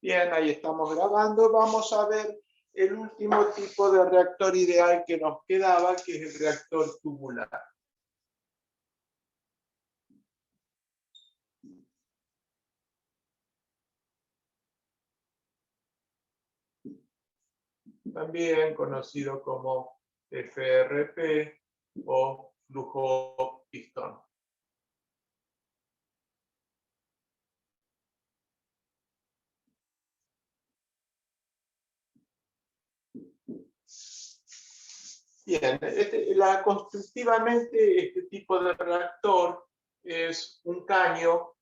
Bien, ahí estamos grabando. Vamos a ver el último tipo de reactor ideal que nos quedaba, que es el reactor tubular. También conocido como FRP o flujo pistón. Bien, constructivamente este tipo de reactor es un caño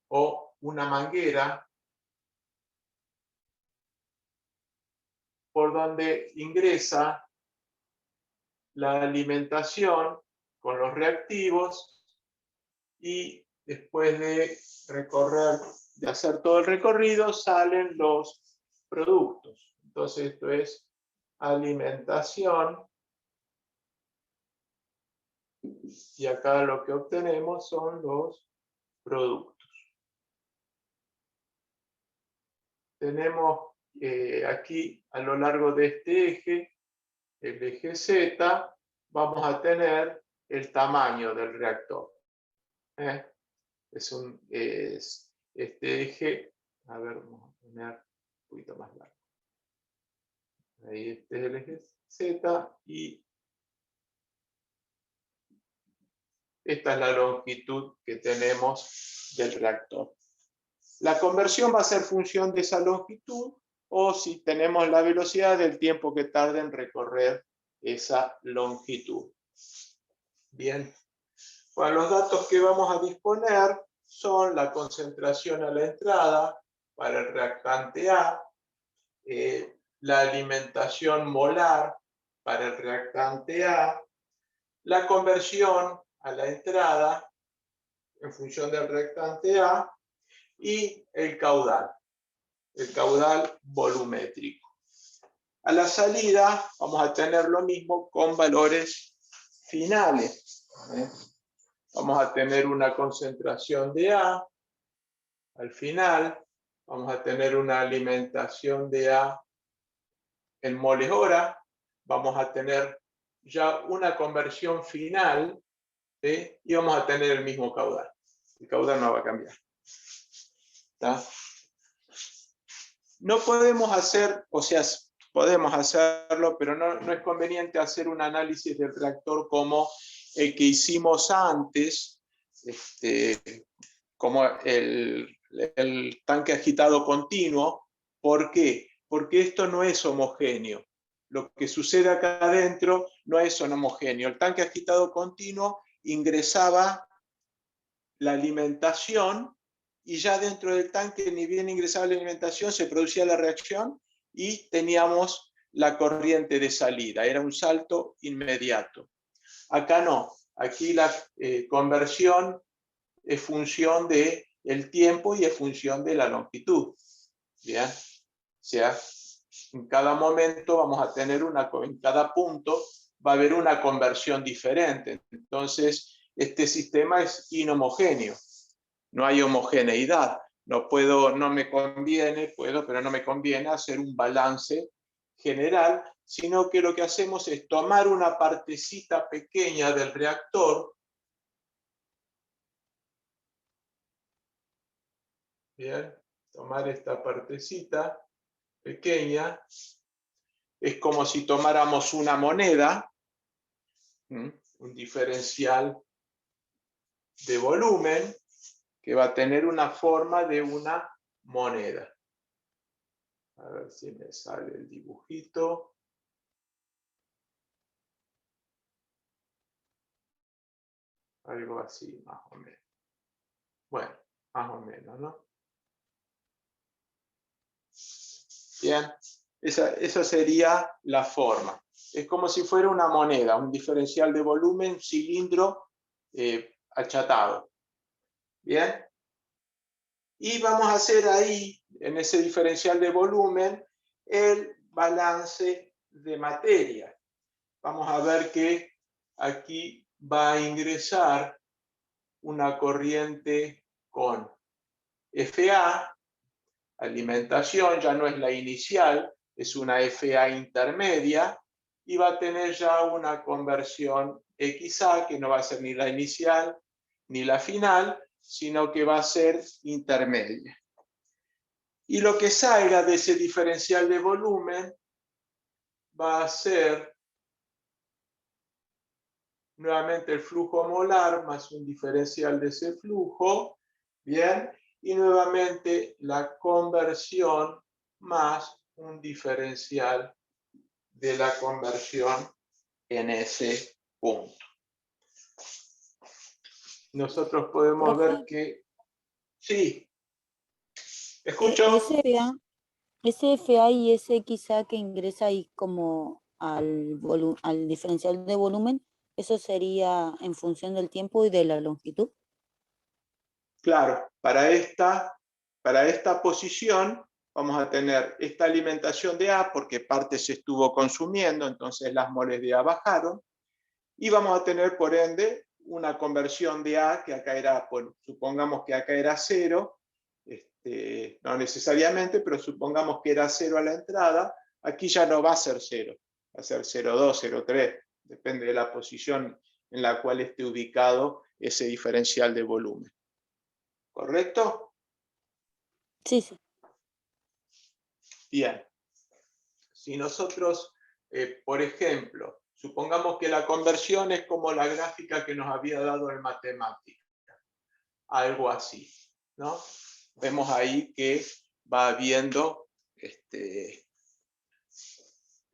o una manguera por donde ingresa la alimentación con los reactivos y después de hacer todo el recorrido, salen los productos. Entonces esto es alimentación y acá lo que obtenemos son los productos. Tenemos aquí a lo largo de este eje, el eje Z, vamos a tener el tamaño del reactor. Es este eje, a ver, vamos a poner un poquito más largo. Ahí este es el eje Z y esta es la longitud que tenemos del reactor. La conversión va a ser función de esa longitud o si tenemos la velocidad del tiempo que tarda en recorrer esa longitud. Bien. Bueno, los datos que vamos a disponer son la concentración a la entrada para el reactante A, la alimentación molar para el reactante A, la conversión a la entrada en función del reactante A y el caudal volumétrico. A la salida vamos a tener lo mismo con valores finales. Vamos a tener una concentración de A, al final vamos a tener una alimentación de A en moles hora, vamos a tener ya una conversión final, ¿sí? Y vamos a tener el mismo caudal. El caudal no va a cambiar. ¿Está? No podemos hacer, o sea, podemos hacerlo, pero no es conveniente hacer un análisis del reactor como el que hicimos antes, como el tanque agitado continuo. ¿Por qué? Porque esto no es homogéneo. Lo que sucede acá adentro no es homogéneo. El tanque agitado continuo ingresaba la alimentación y ya dentro del tanque, ni bien ingresaba la alimentación, se producía la reacción y teníamos la corriente de salida. Era un salto inmediato. Acá no. Aquí la conversión es función del tiempo y es función de la longitud. ¿Bien? O sea, en cada momento vamos a tener en cada punto va a haber una conversión diferente. Entonces, este sistema es inhomogéneo. No hay homogeneidad. No me conviene, pero no me conviene hacer un balance general, sino que lo que hacemos es tomar una partecita pequeña del reactor. Bien, tomar esta partecita pequeña, es como si tomáramos una moneda, un diferencial de volumen que va a tener una forma de una moneda. A ver si me sale el dibujito. Algo así, más o menos. Bueno, más o menos, ¿no? Bien, esa sería la forma. Es como si fuera una moneda, un diferencial de volumen, cilindro achatado. Bien. Y vamos a hacer ahí, en ese diferencial de volumen, el balance de materia. Vamos a ver que aquí va a ingresar una corriente con FA, alimentación, ya no es la inicial, es una FA intermedia, y va a tener ya una conversión XA, que no va a ser ni la inicial ni la final, sino que va a ser intermedia. Y lo que salga de ese diferencial de volumen va a ser nuevamente el flujo molar más un diferencial de ese flujo, ¿bien? Y nuevamente la conversión más un diferencial de la conversión en ese punto. Nosotros podemos Profe, ver que... Sí, escucho. ese FA y ese quizá que ingresa ahí como al diferencial de volumen, eso sería en función del tiempo y de la longitud. Claro, para esta posición vamos a tener esta alimentación de A porque parte se estuvo consumiendo, entonces las moles de A bajaron, y vamos a tener por ende una conversión de A que acá era, bueno, supongamos que acá era 0, no necesariamente, pero supongamos que era 0 a la entrada, aquí ya no va a ser 0, va a ser 0,2, 0,3, depende de la posición en la cual esté ubicado ese diferencial de volumen. ¿Correcto? Sí, sí. Bien. Si nosotros, por ejemplo, supongamos que la conversión es como la gráfica que nos había dado el matemática, algo así, ¿no? Vemos ahí que va habiendo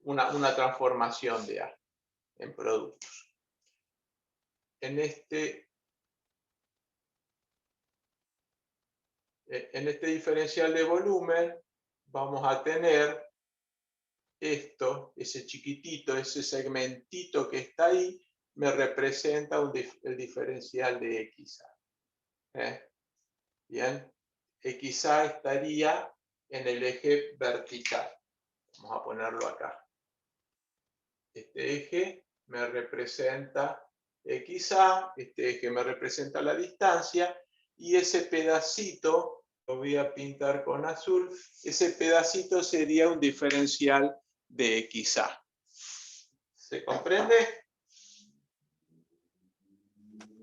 una transformación de A en productos. En este diferencial de volumen vamos a tener esto, ese chiquitito, ese segmentito que está ahí, me representa el diferencial de XA. Bien, XA estaría en el eje vertical. Vamos a ponerlo acá. Este eje me representa XA, este eje me representa la distancia, y ese pedacito, lo voy a pintar con azul, ese pedacito sería un diferencial de XA. ¿Se comprende?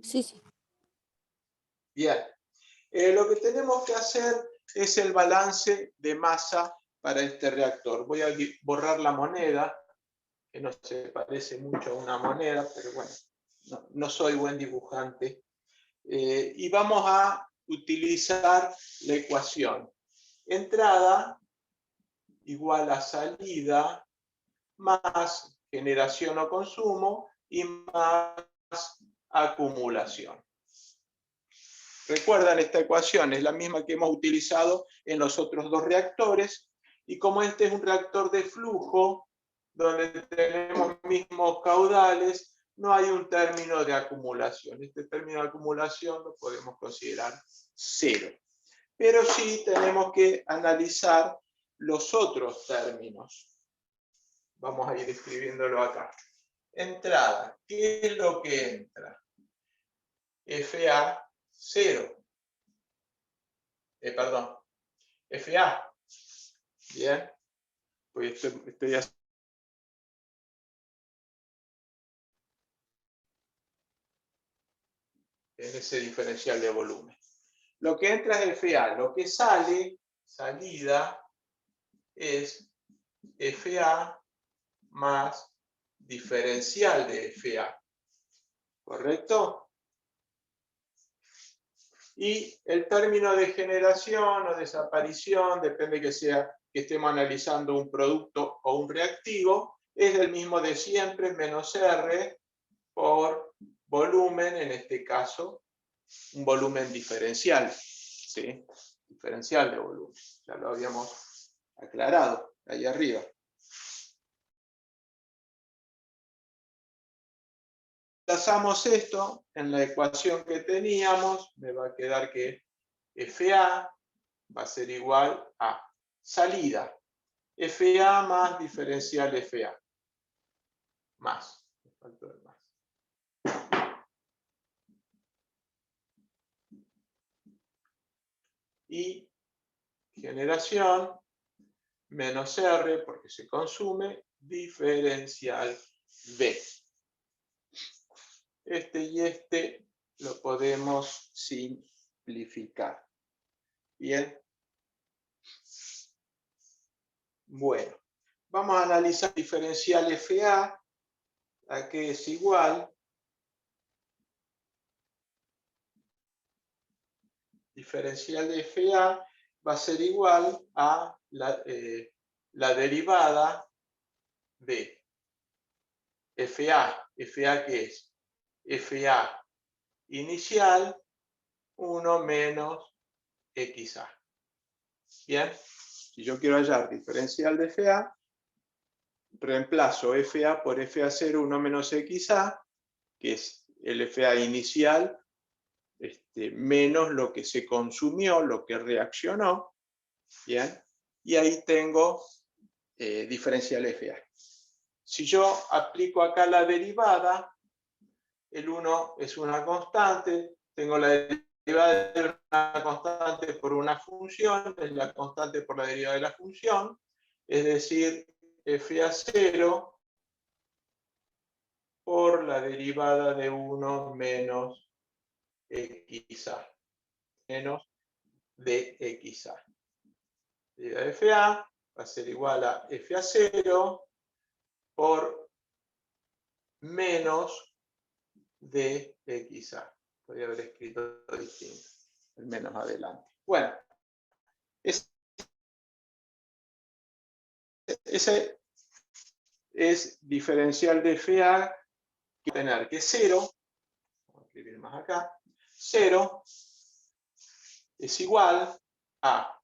Sí, sí. Bien. Lo que tenemos que hacer es el balance de masa para este reactor. Voy a borrar la moneda, que no se parece mucho a una moneda, pero bueno, no soy buen dibujante. Y vamos a utilizar la ecuación. Entrada igual a salida más generación o consumo y más acumulación. Recuerdan, esta ecuación es la misma que hemos utilizado en los otros dos reactores, y como este es un reactor de flujo, donde tenemos mismos caudales, no hay un término de acumulación. Este término de acumulación lo podemos considerar 0. Pero sí tenemos que analizar los otros términos. Vamos a ir escribiéndolo acá. Entrada. ¿Qué es lo que entra? FA 0. Perdón, FA. Bien. Pues estoy haciendo en ese diferencial de volumen. Lo que entra es FA. Lo que sale, salida, es FA más diferencial de FA. ¿Correcto? Y el término de generación o desaparición, depende que estemos analizando un producto o un reactivo, es el mismo de siempre, menos R por volumen, en este caso, un volumen diferencial, ¿sí? Diferencial de volumen, ya lo habíamos aclarado ahí arriba. Reemplazamos esto en la ecuación que teníamos, me va a quedar que FA va a ser igual a salida, FA más diferencial FA, más, me faltó el más. y generación menos R, porque se consume, diferencial B. Este y este lo podemos simplificar. Bien. Bueno, vamos a analizar diferencial FA, a que es igual. Diferencial de FA va a ser igual a la derivada de FA. ¿FA qué es? FA inicial 1 menos XA. Bien, si yo quiero hallar diferencial de FA, reemplazo FA por FA0 1 menos XA, que es el FA inicial, menos lo que se consumió, lo que reaccionó. Bien, y ahí tengo diferencial FA. Si yo aplico acá la derivada, el 1 es una constante, tengo la derivada de una constante por una función, es la constante por la derivada de la función, es decir, FA0 por la derivada de 1 menos XA, menos de XA. La derivada de FA va a ser igual a FA0 por menos de XA. Podría haber escrito distinto, el menos adelante. Bueno, ese es diferencial de FA, que tener que 0, vamos a escribir más acá, 0 es igual a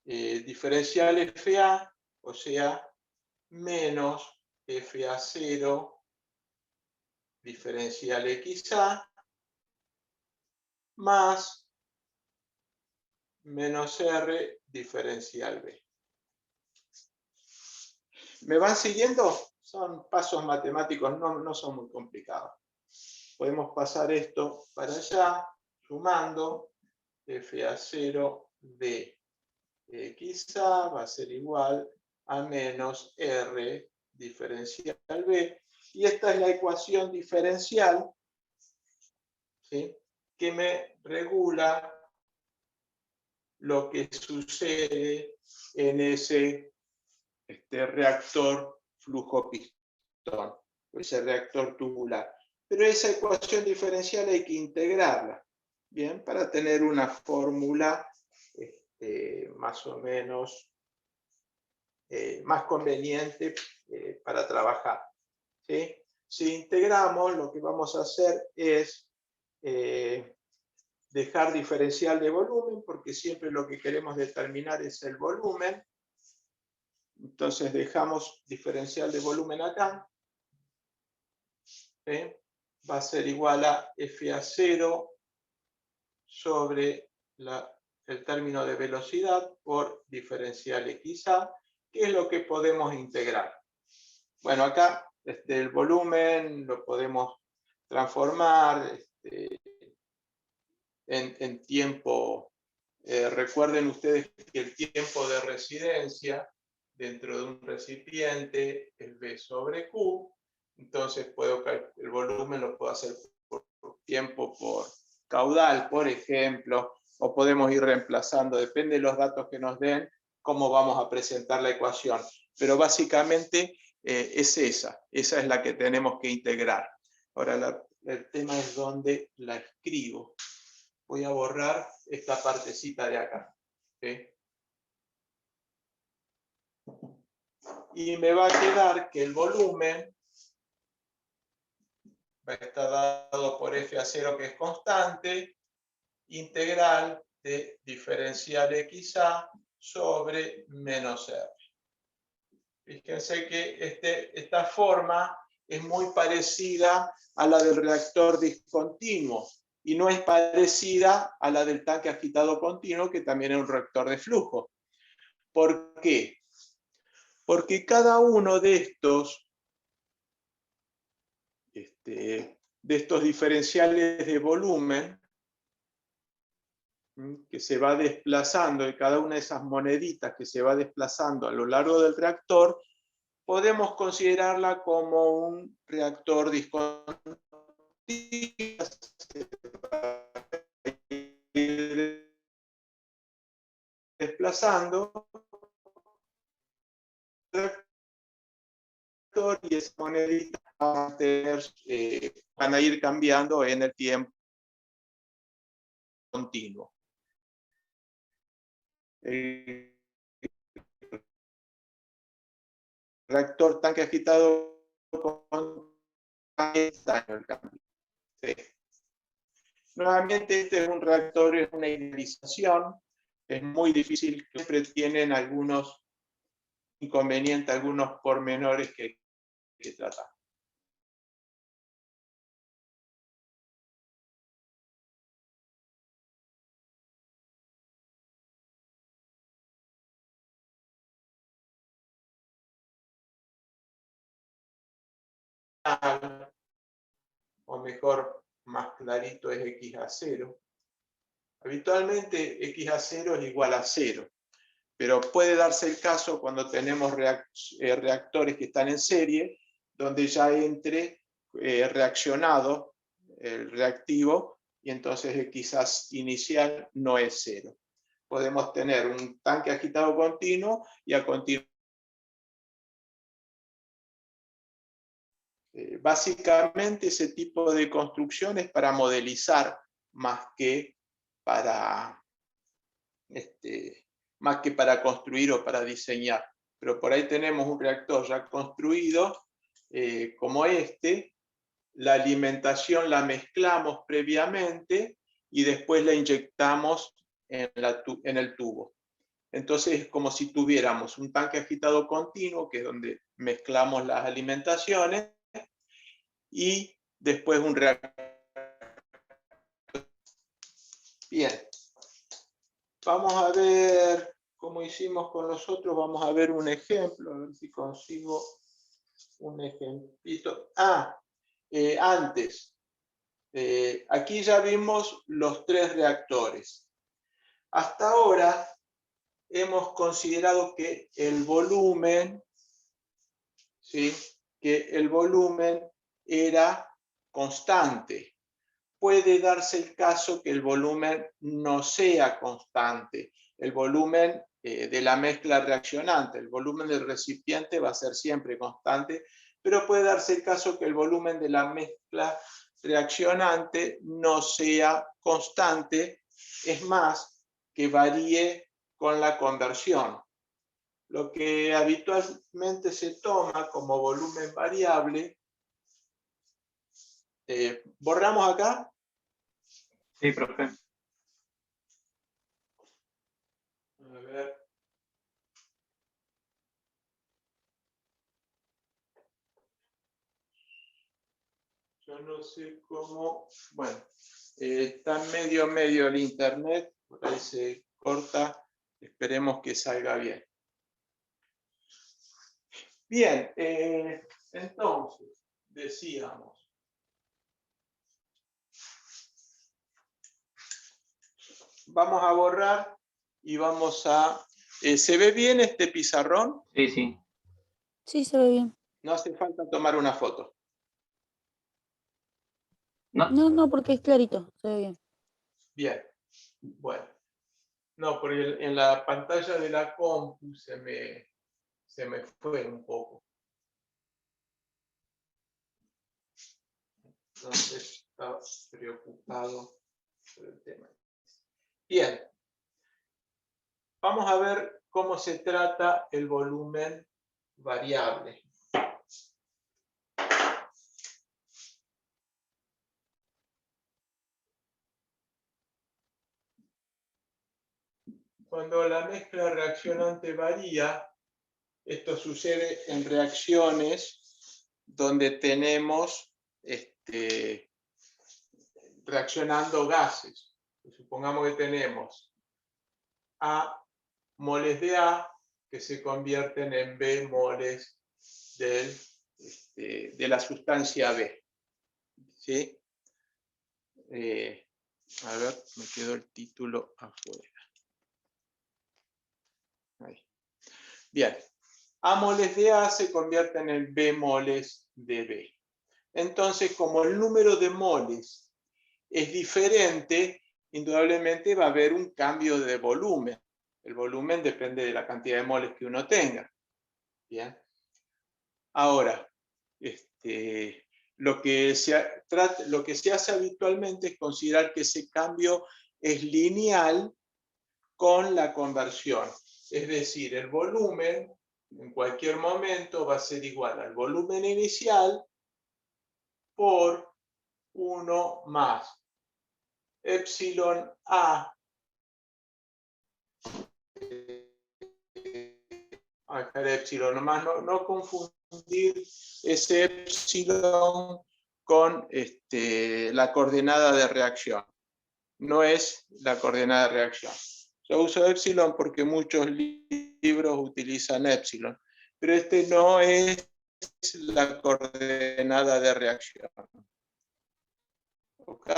diferencial FA, o sea, menos FA0 diferencial XA más menos R diferencial B. ¿Me van siguiendo? Son pasos matemáticos, no son muy complicados. Podemos pasar esto para allá, sumando FA0 de XA va a ser igual a menos R diferencial B. Y esta es la ecuación diferencial, ¿sí?, que me regula lo que sucede en ese reactor flujo-pistón, ese reactor tubular. Pero esa ecuación diferencial hay que integrarla, ¿bien?, para tener una fórmula más o menos más conveniente para trabajar, ¿sí? Si integramos, lo que vamos a hacer es dejar diferencial de volumen, porque siempre lo que queremos determinar es el volumen. Entonces dejamos diferencial de volumen acá. ¿Sí? Va a ser igual a FA0 sobre el término de velocidad por diferencial XA, que es lo que podemos integrar. Bueno, acá el volumen lo podemos transformar en tiempo. Recuerden ustedes que el tiempo de residencia dentro de un recipiente es V sobre Q. Entonces el volumen lo puedo hacer por tiempo por caudal, por ejemplo, o podemos ir reemplazando, depende de los datos que nos den, cómo vamos a presentar la ecuación. Pero básicamente es esa es la que tenemos que integrar. Ahora el tema es dónde la escribo. Voy a borrar esta partecita de acá. ¿Sí? Y me va a quedar que el volumen va a estar dado por FA0, que es constante, integral de diferencial XA sobre menos R. Fíjense que esta forma es muy parecida a la del reactor discontinuo y no es parecida a la del tanque agitado continuo, que también es un reactor de flujo. ¿Por qué? Porque cada uno de estos diferenciales de volumen que se va desplazando, y cada una de esas moneditas que se va desplazando a lo largo del reactor, podemos considerarla como un reactor discontinuo. Se va a ir desplazando y esas moneditas van a ir cambiando en el tiempo continuo. El reactor tanque agitado con el cambio. Sí. Nuevamente, este es un reactor, es una idealización, es muy difícil, siempre tienen algunos inconvenientes, algunos pormenores que hay que tratar. O mejor, más clarito, es x a 0. Habitualmente x a 0 es igual a 0, pero puede darse el caso cuando tenemos reactores que están en serie, donde ya entre reaccionado el reactivo, y entonces x inicial no es 0. Podemos tener un tanque agitado continuo y a continuación básicamente ese tipo de construcciones para modelizar más que para construir o para diseñar. Pero por ahí tenemos un reactor ya construido como este, la alimentación la mezclamos previamente y después la inyectamos en el tubo. Entonces es como si tuviéramos un tanque agitado continuo, que es donde mezclamos las alimentaciones, y después un reactor. Bien. Vamos a ver cómo hicimos con los otros. Vamos a ver un ejemplo, a ver si consigo un ejemplito. Antes, aquí ya vimos los 3 reactores. Hasta ahora hemos considerado que el volumen, ¿sí?, que el volumen era constante. Puede darse el caso que el volumen no sea constante. El volumen de la mezcla reaccionante, el volumen del recipiente va a ser siempre constante, pero puede darse el caso que el volumen de la mezcla reaccionante no sea constante, es más, que varíe con la conversión. Lo que habitualmente se toma como volumen variable, ¿borramos acá? Sí, profe. A ver. Yo no sé cómo. Bueno, está medio el internet, por ahí se corta. Esperemos que salga bien. Bien, entonces, decíamos. Vamos a borrar y vamos a. ¿Se ve bien este pizarrón? Sí, sí. Sí, se ve bien. No hace falta tomar una foto. No, No, porque es clarito, se ve bien. Bien, bueno. No, porque en la pantalla de la compu se me fue un poco. Entonces estaba preocupado por el tema. Bien. Vamos a ver cómo se trata el volumen variable. Cuando la mezcla reaccionante varía, esto sucede en reacciones donde tenemos reaccionando gases. Supongamos que tenemos A moles de A que se convierten en B moles de la sustancia B. ¿Sí? A ver, me quedó el título afuera. Ahí. Bien. A moles de A se convierten en B moles de B. Entonces, como el número de moles es diferente, indudablemente va a haber un cambio de volumen. El volumen depende de la cantidad de moles que uno tenga. Bien. Ahora, lo que se hace habitualmente es considerar que ese cambio es lineal con la conversión. Es decir, el volumen en cualquier momento va a ser igual al volumen inicial por 1 más epsilon A. Epsilon, nomás no confundir ese epsilon con la coordenada de reacción. No es la coordenada de reacción. Yo uso epsilon porque muchos libros utilizan epsilon, pero no es la coordenada de reacción. ¿Ok?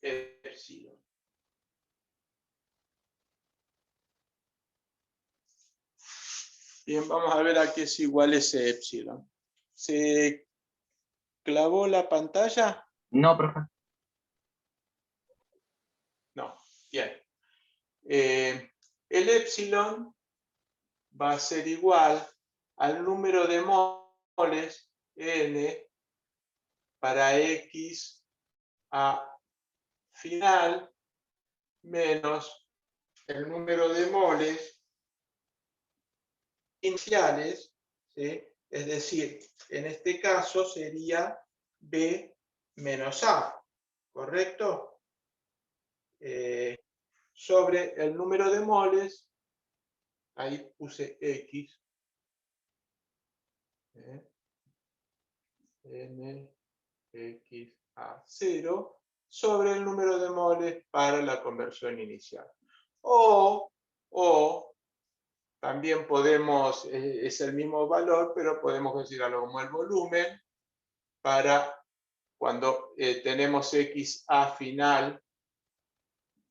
Epsilon. Bien, vamos a ver a qué es igual ese epsilon. ¿Se clavó la pantalla? No, profe. No. Bien. El epsilon va a ser igual al número de moles n para x a final menos el número de moles iniciales, ¿sí? Es decir, en este caso sería B menos A, ¿correcto? Sobre el número de moles, ahí puse X, N, X a 0, sobre el número de moles para la conversión inicial. O también podemos, es el mismo valor, pero podemos considerarlo como el volumen para cuando tenemos x a final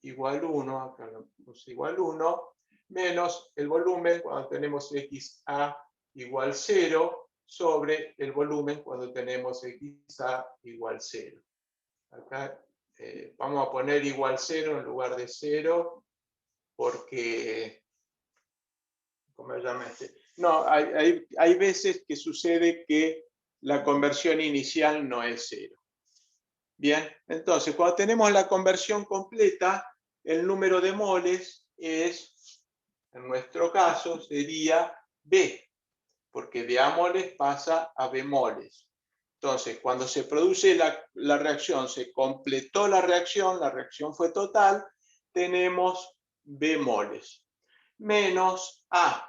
igual 1, acá lo puse igual 1, menos el volumen cuando tenemos x a igual 0, sobre el volumen cuando tenemos x a igual 0. Acá vamos a poner igual 0 en lugar de 0, porque, ¿cómo se llama este? No, hay veces que sucede que la conversión inicial no es 0. Bien, entonces cuando tenemos la conversión completa, el número de moles es, en nuestro caso, sería B, porque de A moles pasa a B moles. Entonces, cuando se produce la reacción, se completó la reacción fue total, tenemos B moles, menos A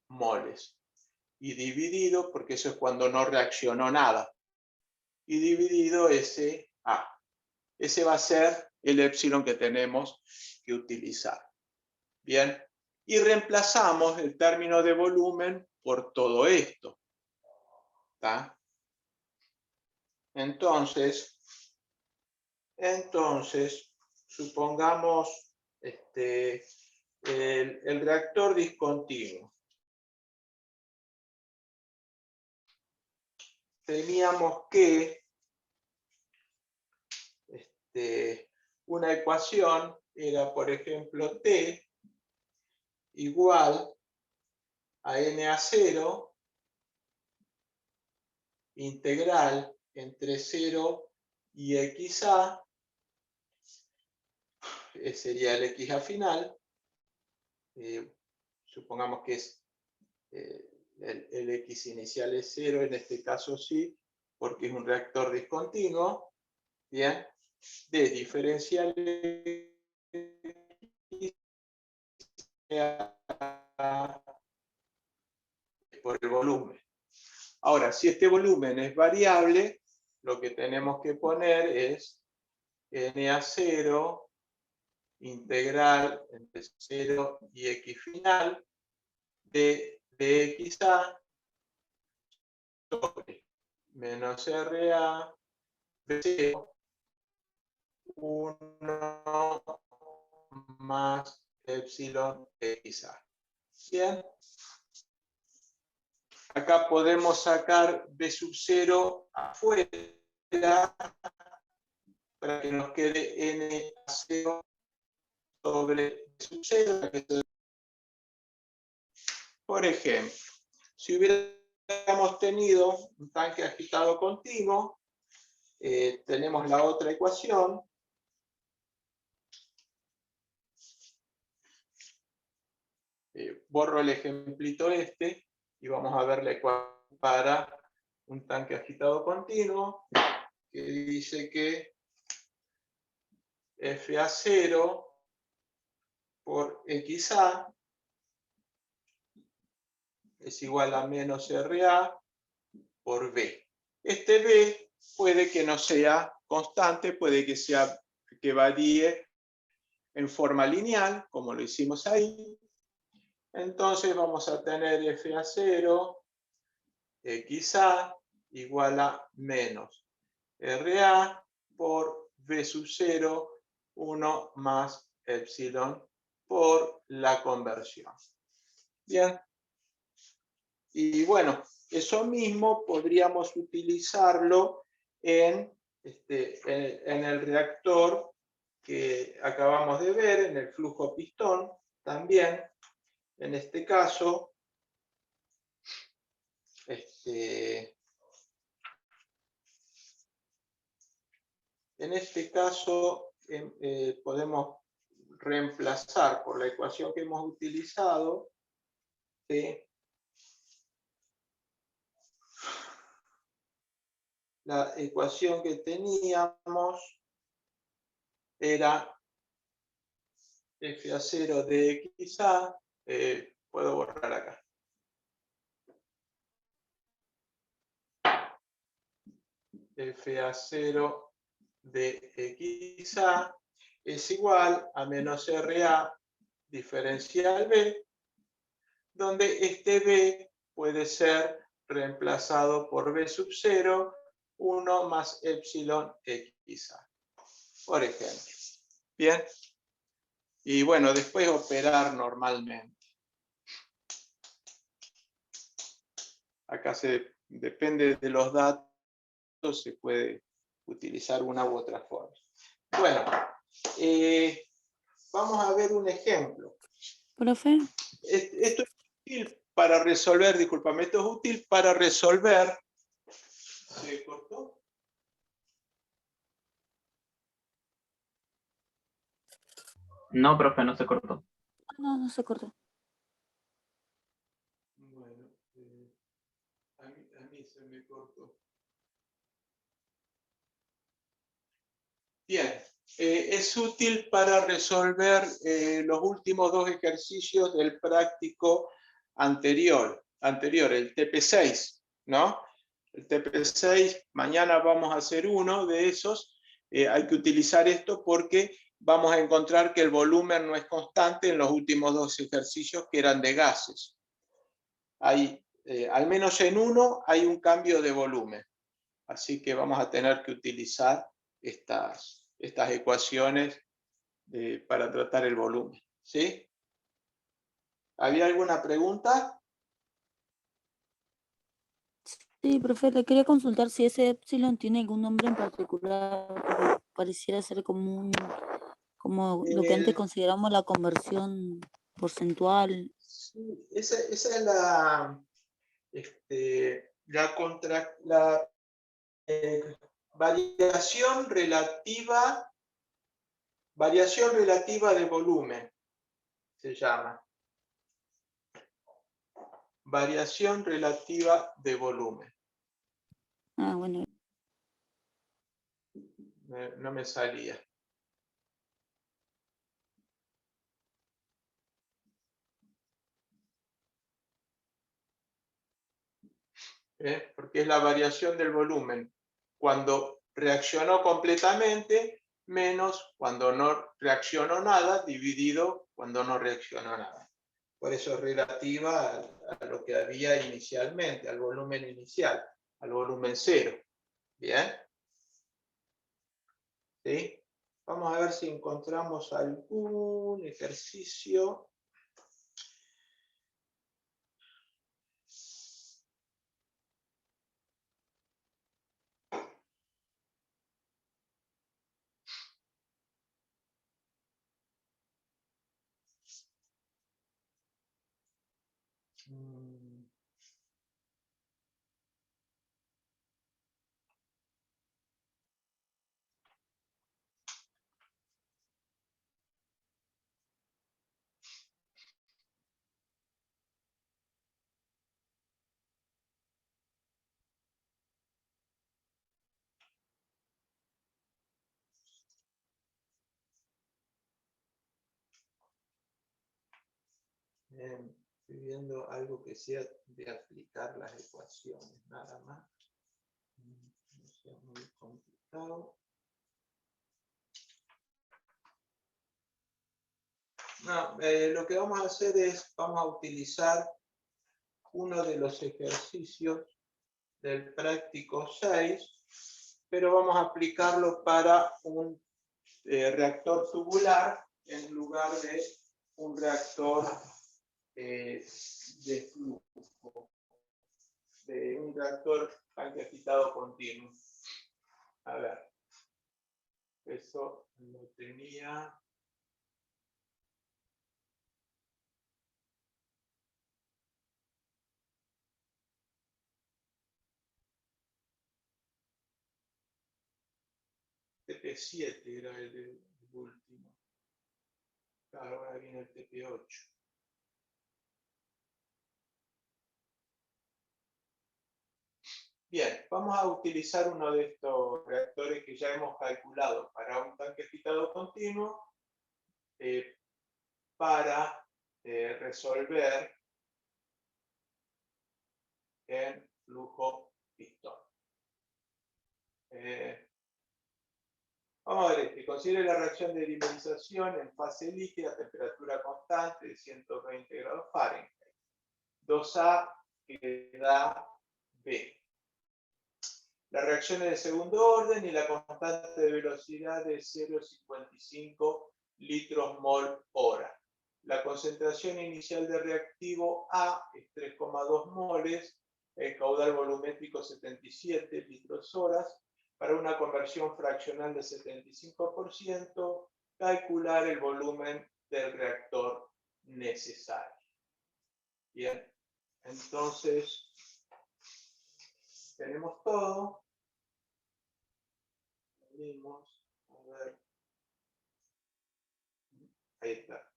moles, y dividido, porque eso es cuando no reaccionó nada, y dividido ese A. Ese va a ser el epsilon que tenemos que utilizar. Bien, y reemplazamos el término de volumen por todo esto. ¿Está? Entonces, supongamos el reactor discontinuo. Teníamos que una ecuación era, por ejemplo, T igual a NA0 integral entre 0 y XA, sería el XA final, supongamos que es el X inicial es 0, en este caso sí, porque es un reactor discontinuo, bien, de diferencial por el volumen. Ahora, si este volumen es variable, lo que tenemos que poner es NA0 integral entre 0 y X final de XA sobre menos RA, B0, 1 más epsilon XA. Bien. Acá podemos sacar B sub 0 afuera para que nos quede N a 0 sobre B sub 0. Por ejemplo, si hubiéramos tenido un tanque agitado continuo, tenemos la otra ecuación. Borro el ejemplito este y vamos a ver la ecuación para un tanque agitado continuo que dice que FA0 por XA es igual a menos RA por B. Este B puede que no sea constante, puede que varíe en forma lineal, como lo hicimos ahí. Entonces vamos a tener FA0 XA igual a menos RA por B sub 0, 1 más epsilon por la conversión. Bien. Y bueno, eso mismo podríamos utilizarlo en el reactor que acabamos de ver, en el flujo pistón también. En este caso, podemos reemplazar por la ecuación que hemos utilizado, ¿sí? La ecuación que teníamos era FA0 de XA, puedo borrar acá. FA0 de XA es igual a menos RA diferencial B, donde este B puede ser reemplazado por B sub 0, 1 más epsilon XA, por ejemplo. Bien. Y bueno, después operar normalmente. Acá depende de los datos, se puede utilizar una u otra forma. Bueno, vamos a ver un ejemplo. Profe. Esto es útil para resolver, discúlpame, esto es útil para resolver. ¿Se cortó? No, profe, no se cortó. No, no se cortó. Bueno, a mí se me cortó. Bien, es útil para resolver los últimos dos ejercicios del práctico anterior, el TP6, ¿no? El TP6, mañana vamos a hacer uno de esos. Hay que utilizar esto porque vamos a encontrar que el volumen no es constante en los últimos dos ejercicios que eran de gases. Al menos en uno hay un cambio de volumen. Así que vamos a tener que utilizar estas ecuaciones para tratar el volumen. ¿Sí? ¿Había alguna pregunta? Sí, profe, le quería consultar si ese epsilon tiene algún nombre en particular, porque pareciera ser como lo que antes consideramos la conversión porcentual. Sí, esa es la variación relativa de volumen, se llama. Variación relativa de volumen. Ah, bueno. No me salía. Porque es la variación del volumen cuando reaccionó completamente menos cuando no reaccionó nada, dividido cuando no reaccionó nada. Por eso es relativa a lo que había inicialmente, al volumen inicial. al volumen 0. ¿Bien? ¿Sí? Vamos a ver si encontramos algún ejercicio. Estoy viendo algo que sea de aplicar las ecuaciones, nada más. No sea muy complicado. No, lo que vamos a hacer es, vamos a utilizar uno de los ejercicios del práctico 6, pero vamos a aplicarlo para un reactor tubular en lugar de un reactor de flujo, de un reactor tanque agitado continuo. A ver, eso lo tenía. TP7 era el último. Claro, ahora viene el TP8. Bien, vamos a utilizar uno de estos reactores que ya hemos calculado para un tanque agitado continuo para resolver en flujo pistón. Vamos a ver este. Considere la reacción de dimerización en fase líquida a temperatura constante de 120 grados Fahrenheit. 2A que da B. La reacción es de segundo orden y la constante de velocidad es 0,55 litros mol hora. La concentración inicial de reactivo A es 3,2 moles, el caudal volumétrico 77 litros horas. Para una conversión fraccional de 75%, calcular el volumen del reactor necesario. Bien, entonces tenemos todo. Venimos a ver. Ahí está.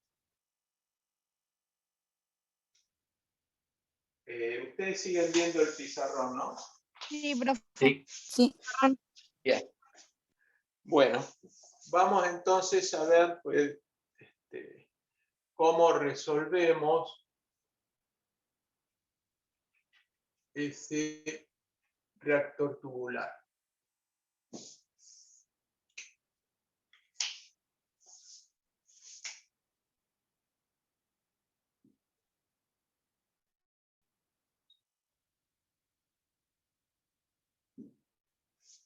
Ustedes siguen viendo el pizarrón, ¿no? Sí, profe. Sí. Sí. Bien. Bueno, vamos entonces a ver pues, cómo resolvemos ese reactor tubular.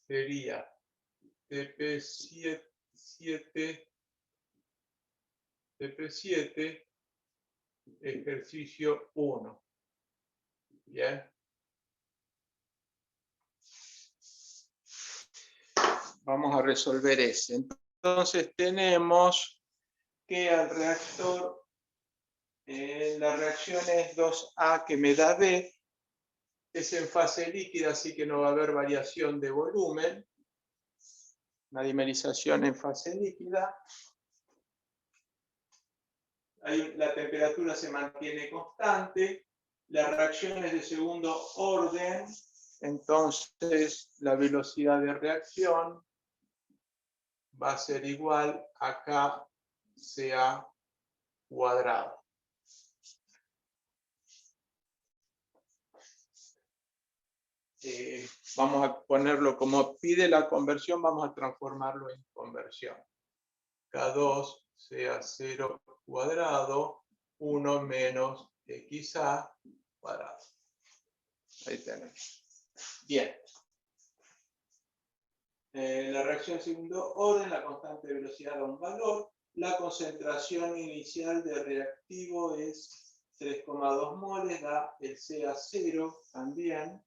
Sería TP7, ejercicio 1. Bien. Vamos a resolver ese. Entonces tenemos que al reactor, la reacción es 2A que me da B, es en fase líquida, así que no va a haber variación de volumen. Una dimerización en fase líquida. Ahí la temperatura se mantiene constante. La reacción es de segundo orden, entonces la velocidad de reacción va a ser igual a KCA cuadrado. Vamos a ponerlo como pide la conversión, vamos a transformarlo en conversión. K2 sea 0 cuadrado, 1 menos XA cuadrado. Ahí tenemos. Bien. La reacción de segundo orden, la constante de velocidad da un valor. La concentración inicial de reactivo es 3,2 moles, da el CA0 también,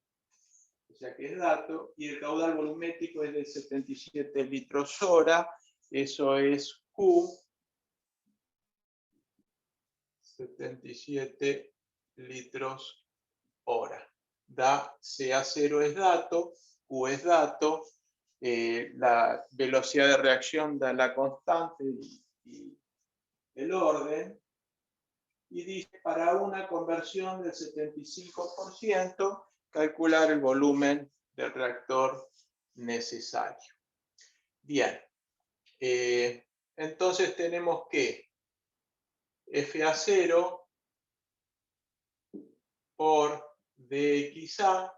o sea que es dato, y el caudal volumétrico es de 77 litros hora, eso es Q, 77 litros hora. Da CA0 es dato, Q es dato, la velocidad de reacción da la constante y el orden, y dice para una conversión del 75%, calcular el volumen del reactor necesario. Bien, entonces tenemos que FA0 por dXA,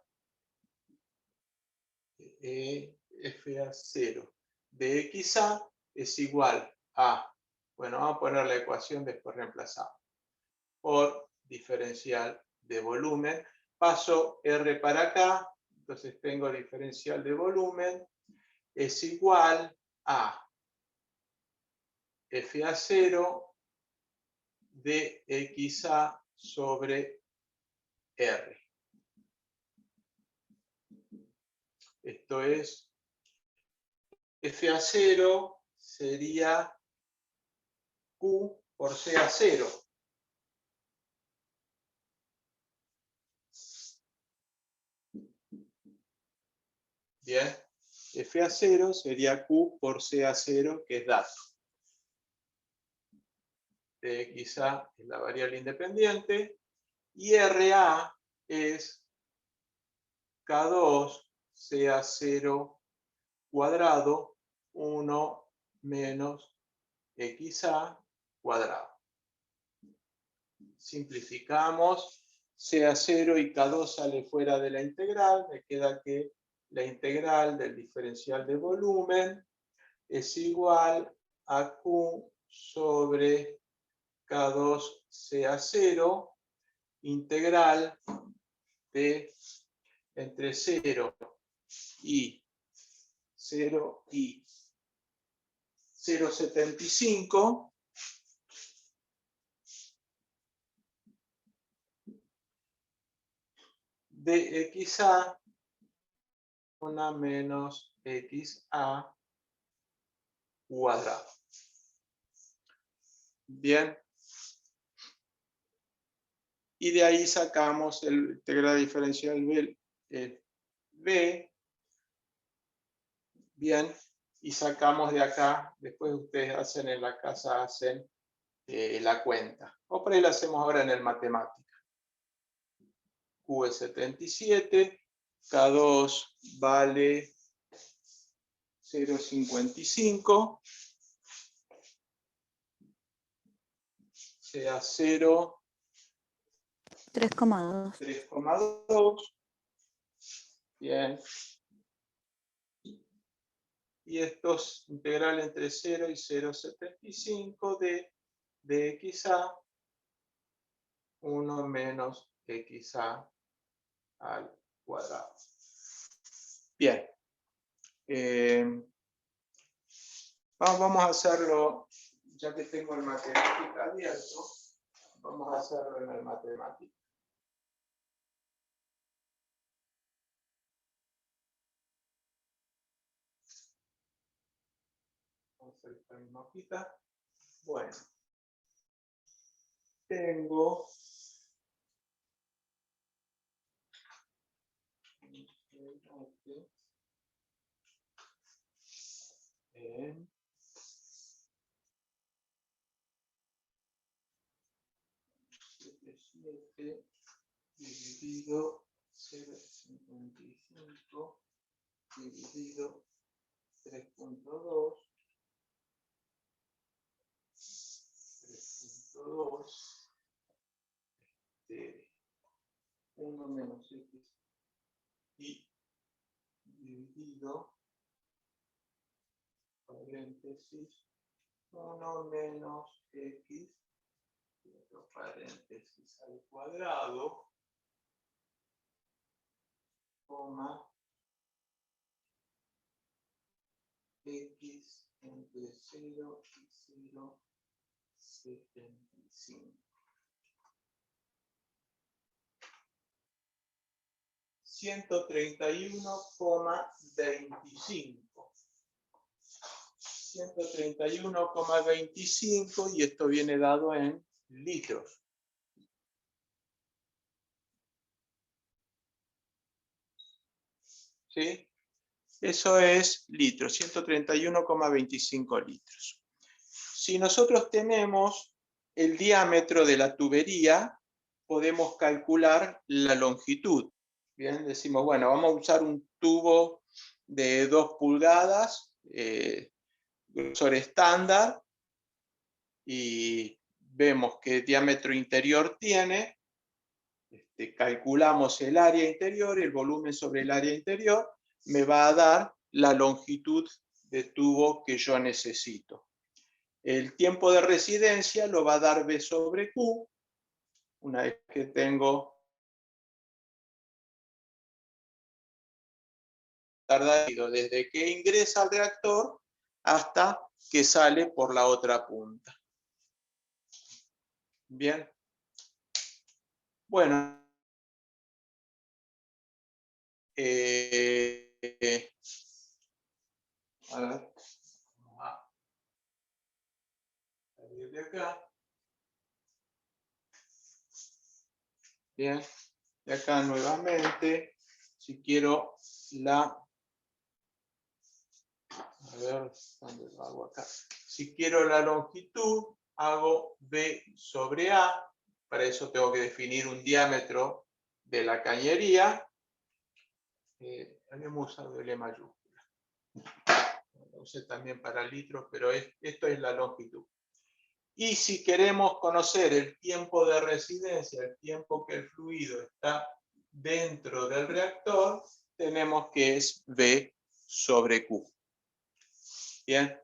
FA0 dXA es igual a, bueno, vamos a poner la ecuación, después reemplazamos, por diferencial de volumen. Paso R para acá, entonces tengo diferencial de volumen, es igual a FA0 de XA sobre R. Esto es, FA0 sería Q por CA0. Bien, FA0 sería Q por CA0, que es dato. XA es la variable independiente, y RA es K2 CA0 cuadrado 1 menos XA cuadrado. Simplificamos, CA0 y K2 sale fuera de la integral, me queda que la integral del diferencial de volumen es igual a Q sobre K2 CA0 integral de entre 0 y 0,75 de XA 1 menos XA cuadrado. Bien. Y de ahí sacamos el integral diferencial B. Bien. Y sacamos de acá, después ustedes hacen en la casa, hacen la cuenta. O por ahí la hacemos ahora en el matemática. Q es 77, K2 vale 0,55, CA0 3,2. 3,2. Bien. Y esto es integral entre 0 y 0,75 de XA 1 menos XA al cuadrado. Bien. Vamos a hacerlo, ya que tengo el matemática abierto, vamos a hacerlo en el matemática. Vamos a hacer esta misma hojita. Bueno. Tengo en 77 dividido 0,55 dividido 3,2 1 menos x y dividido paréntesis 1 menos x paréntesis al cuadrado x entre 0 y 0,75. 131,25. 131,25 y esto viene dado en litros. ¿Sí? Eso es litros, 131,25 litros. Si nosotros tenemos el diámetro de la tubería, podemos calcular la longitud. Bien, decimos, bueno, vamos a usar un tubo de 2 pulgadas, grosor estándar, y vemos qué diámetro interior tiene. Calculamos el área interior, el volumen sobre el área interior, me va a dar la longitud de tubo que yo necesito. El tiempo de residencia lo va a dar V sobre Q. Una vez que tengo tardado desde que ingresa al reactor hasta que sale por la otra punta. Bien. Bueno. A ver. Vamos a salir de acá. Bien. De acá nuevamente, si quiero a ver, ¿dónde lo hago acá? Si quiero la longitud, hago B sobre A. Para eso tengo que definir un diámetro de la cañería. Habíamos usado el E mayúscula. Lo usé también para litros, pero esto es la longitud. Y si queremos conocer el tiempo de residencia, el tiempo que el fluido está dentro del reactor, tenemos que es V sobre Q. Bien.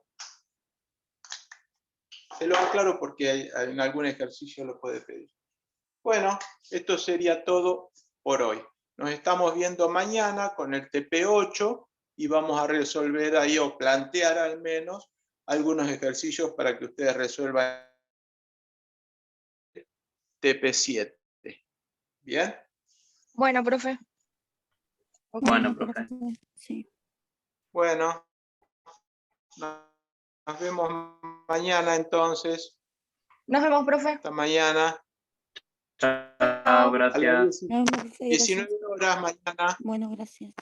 Se lo aclaro porque en algún ejercicio lo puede pedir. Bueno, esto sería todo por hoy. Nos estamos viendo mañana con el TP8 y vamos a resolver ahí o plantear al menos algunos ejercicios para que ustedes resuelvan TP7. ¿Bien? Bueno, profe. Bueno, profe. Sí. Bueno, nos vemos mañana entonces. Nos vemos, profe. Hasta mañana. Chao, A las gracias. 19 horas mañana. Bueno, gracias.